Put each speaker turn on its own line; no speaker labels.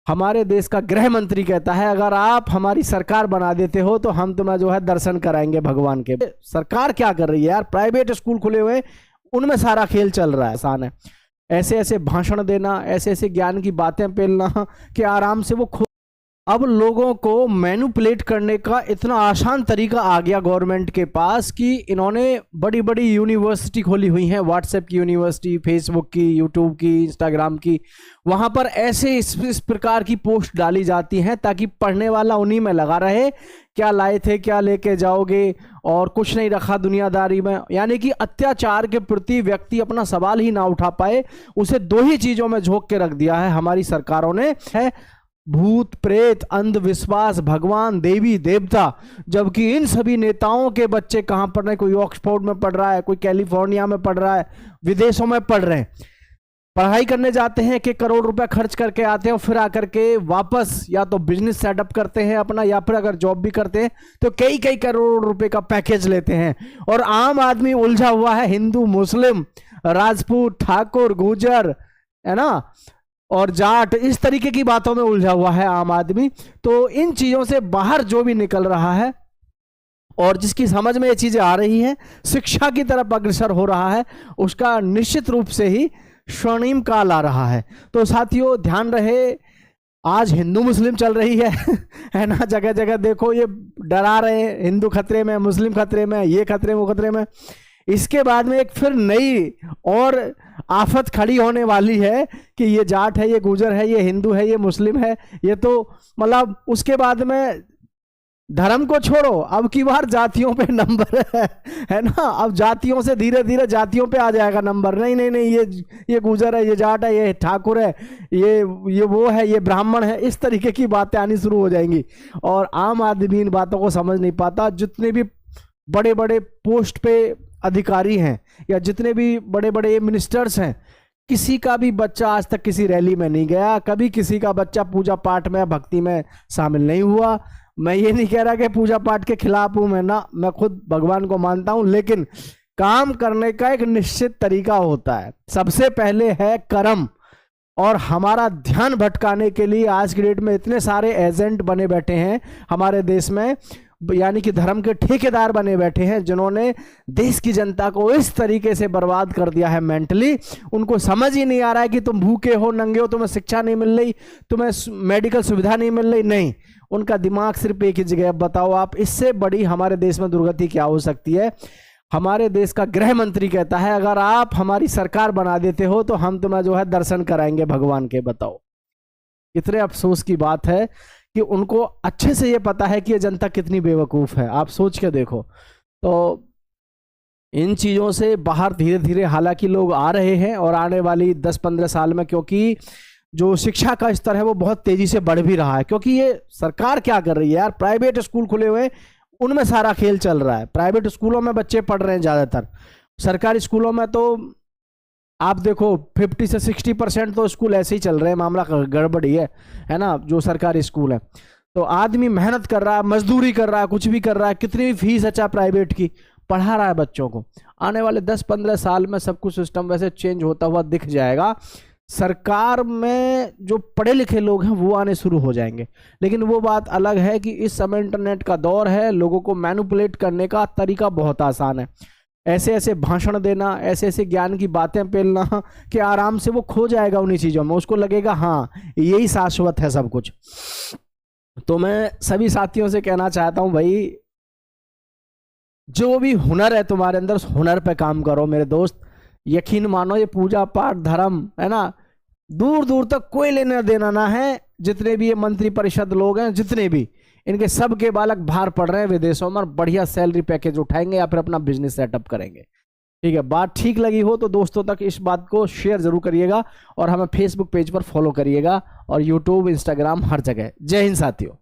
हमारे देश का गृह मंत्री कहता है अगर आप हमारी सरकार बना देते हो तो हम तुम्हें जो है दर्शन कराएंगे भगवान के। सरकार क्या कर रही है यार, प्राइवेट स्कूल खुले हुए हैं, उनमें सारा खेल चल रहा है। आसान है ऐसे ऐसे भाषण देना, ऐसे ऐसे ज्ञान की बातें पेलना कि आराम से वो अब लोगों को मैनिपुलेट करने का इतना आसान तरीका आ गया गवर्नमेंट के पास कि इन्होंने बड़ी बड़ी यूनिवर्सिटी खोली हुई हैं, व्हाट्सएप की यूनिवर्सिटी, फेसबुक की, यूट्यूब की, इंस्टाग्राम की। वहां पर ऐसे इस प्रकार की पोस्ट डाली जाती हैं ताकि पढ़ने वाला उन्हीं में लगा रहे, क्या लाए थे, क्या लेके जाओगे, और कुछ नहीं रखा दुनियादारी में। यानी कि अत्याचार के प्रति व्यक्ति अपना सवाल ही ना उठा पाए, उसे दो ही चीजों में झोंक के रख दिया है हमारी सरकारों ने, है भूत प्रेत, अंधविश्वास, भगवान, देवी देवता। जबकि इन सभी नेताओं के बच्चे कहां पढ़ रहे हैं, कोई ऑक्सफोर्ड में पढ़ रहा है, कोई कैलिफोर्निया में पढ़ रहा है, विदेशों में पढ़ रहे हैं, पढ़ाई करने जाते हैं कि करोड़ रुपए खर्च करके आते हैं और फिर आकर के वापस या तो बिजनेस सेटअप करते हैं अपना, या फिर अगर जॉब भी करते हैं तो कई कई करोड़ रुपए का पैकेज लेते हैं। और आम आदमी उलझा हुआ है, हिंदू, मुस्लिम, राजपूत, ठाकुर, गुर्जर, है ना, और जाट, इस तरीके की बातों में उलझा हुआ है आम आदमी। तो इन चीजों से बाहर जो भी निकल रहा है और जिसकी समझ में ये चीजें आ रही हैं, शिक्षा की तरफ अग्रसर हो रहा है, उसका निश्चित रूप से ही स्वर्णिम काल आ रहा है। तो साथियों ध्यान रहे, आज हिंदू मुस्लिम चल रही है है ना, जगह जगह देखो ये डरा रहे हैं, हिंदू खतरे में, मुस्लिम खतरे में, ये खतरे में, वो खतरे में। इसके बाद में एक फिर नई और आफत खड़ी होने वाली है कि ये जाट है, ये गुर्जर है, ये हिंदू है, ये मुस्लिम है, ये तो मतलब उसके बाद में धर्म को छोड़ो, अब की बार जातियों पे नंबर है ना। अब जातियों से धीरे धीरे जातियों पे आ जाएगा नंबर। नहीं नहीं नहीं, ये गुर्जर है, ये जाट है, ये ठाकुर है, ये वो है, ये ब्राह्मण है, इस तरीके की बातें आनी शुरू हो जाएंगी। और आम आदमी इन बातों को समझ नहीं पाता। जितने भी बड़े बड़े पोस्ट पे अधिकारी हैं या जितने भी बड़े बड़े मिनिस्टर्स हैं, किसी का भी बच्चा आज तक किसी रैली में नहीं गया, कभी किसी का बच्चा पूजा पाठ में, भक्ति में शामिल नहीं हुआ। मैं ये नहीं कह रहा कि पूजा पाठ के खिलाफ हूं मैं, ना, मैं खुद भगवान को मानता हूं, लेकिन काम करने का एक निश्चित तरीका होता है। सबसे पहले है कर्म, और हमारा ध्यान भटकाने के लिए आज की डेट में इतने सारे एजेंट बने बैठे हैं हमारे देश में, यानी कि धर्म के ठेकेदार बने बैठे हैं, जिन्होंने देश की जनता को इस तरीके से बर्बाद कर दिया है मेंटली। उनको समझ ही नहीं आ रहा है कि तुम भूखे हो, नंगे हो, तुम्हें शिक्षा नहीं मिल रही, तुम्हें मेडिकल सुविधा नहीं मिल रही, नहीं, उनका दिमाग सिर्फ एक ही जगह। अब बताओ आप, इससे बड़ी हमारे देश में दुर्गति क्या हो सकती है। हमारे देश का गृह मंत्री कहता है अगर आप हमारी सरकार बना देते हो तो हम तुम्हें जो है दर्शन कराएंगे भगवान के। बताओ, कितने अफसोस की बात है कि उनको अच्छे से ये पता है कि ये जनता कितनी बेवकूफ है। आप सोच के देखो। तो इन चीजों से बाहर धीरे धीरे हालांकि लोग आ रहे हैं, और आने वाली 10-15 साल में, क्योंकि जो शिक्षा का स्तर है वो बहुत तेजी से बढ़ भी रहा है। क्योंकि ये सरकार क्या कर रही है यार, प्राइवेट स्कूल खुले हुए हैं, उनमें सारा खेल चल रहा है। प्राइवेट स्कूलों में बच्चे पढ़ रहे हैं ज्यादातर, सरकारी स्कूलों में तो आप देखो 50 से 60% तो स्कूल ऐसे ही चल रहे हैं, मामला गड़बड़ी है ना, जो सरकारी स्कूल है। तो आदमी मेहनत कर रहा है, मजदूरी कर रहा है, कुछ भी कर रहा है, कितनी भी फीस अच्छा प्राइवेट की, पढ़ा रहा है बच्चों को। आने वाले 10-15 साल में सब कुछ सिस्टम वैसे चेंज होता हुआ दिख जाएगा। सरकार में जो पढ़े लिखे लोग हैं वो आने शुरू हो जाएंगे। लेकिन वो बात अलग है कि इस समय इंटरनेट का दौर है, लोगों को मैनिपुलेट करने का तरीका बहुत आसान है। ऐसे ऐसे भाषण देना, ऐसे ऐसे ज्ञान की बातें पेलना कि आराम से वो खो जाएगा उन्हीं चीजों में, उसको लगेगा हाँ यही शाश्वत है सब कुछ। तो मैं सभी साथियों से कहना चाहता हूं, भाई जो भी हुनर है तुम्हारे अंदर, उस हुनर पे काम करो मेरे दोस्त। यकीन मानो, ये पूजा पाठ धर्म है ना, दूर दूर तक कोई लेना देना ना है। जितने भी ये मंत्री परिषद लोग हैं, जितने भी, इनके सब के बालक बाहर पढ़ रहे हैं विदेशों में, बढ़िया सैलरी पैकेज उठाएंगे या फिर अपना बिजनेस सेटअप करेंगे। ठीक है, बात ठीक लगी हो तो दोस्तों तक इस बात को शेयर जरूर करिएगा, और हमें फेसबुक पेज पर फॉलो करिएगा, और यूट्यूब, इंस्टाग्राम, हर जगह। जय हिंद साथियों।